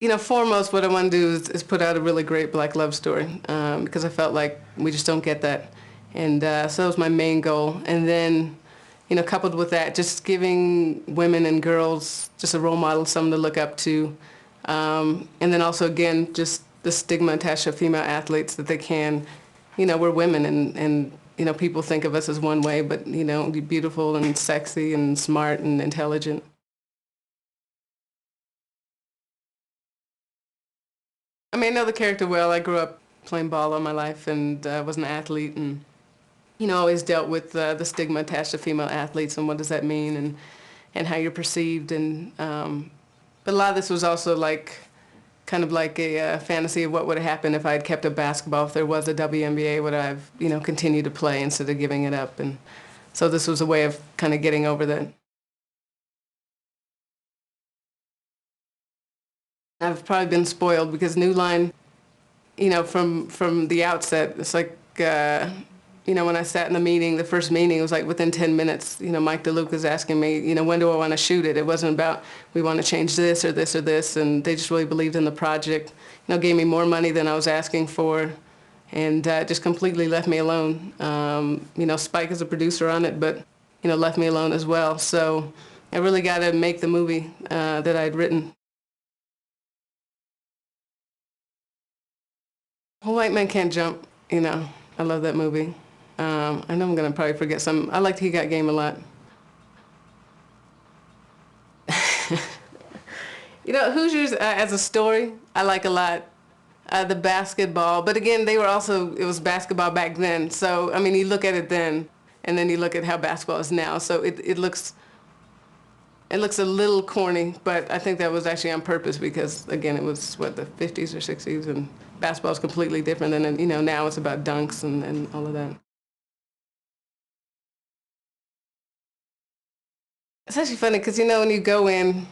Foremost, what I want to do is put out a really great Black love story because I felt like we just don't get that. And so that was my main goal. And then, coupled with that, just giving women and girls just a role model, someone to look up to. And then also, again, just the stigma attached to female athletes that they can, we're women and people think of us as one way, but, we're beautiful and sexy and smart and intelligent. I mean, I know the character well. I grew up playing ball all my life and was an athlete and, always dealt with the stigma attached to female athletes and what does that mean and how you're perceived. And but a lot of this was also kind of like a fantasy of what would have happened if I had kept up basketball. If there was a WNBA, would I have, continued to play instead of giving it up? And so this was a way of kind of getting over that. I've probably been spoiled because New Line, from the outset, it's like, when I sat in the meeting, the first meeting, it was like within 10 minutes, Mike DeLuca was asking me, when do I want to shoot it? It wasn't about, we want to change this or this or this, and they just really believed in the project. Gave me more money than I was asking for, and just completely left me alone. Spike is a producer on it, but, left me alone as well. So I really got to make the movie that I'd written. White Men Can't Jump, I love that movie. I know I'm going to probably forget some. I liked He Got Game a lot. Hoosiers as a story, I like a lot. The basketball, but again, it was basketball back then. So, I mean, you look at it then, and then you look at how basketball is now. So it looks a little corny, but I think that was actually on purpose because, again, it was, the 50s or 60s, and basketball is completely different than, now it's about dunks and all of that. It's actually funny because, when you go in,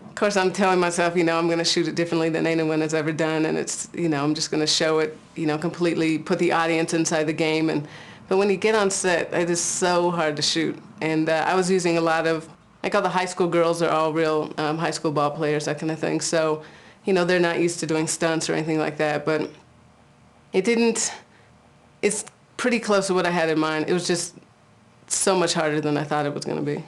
of course, I'm telling myself, I'm going to shoot it differently than anyone has ever done, and it's, I'm just going to show it, completely put the audience inside the game. But when you get on set, it is so hard to shoot. And I was using a lot of, all the high school girls are all real high school ball players, that kind of thing. So, they're not used to doing stunts or anything like that. But it's pretty close to what I had in mind. It was just so much harder than I thought it was going to be.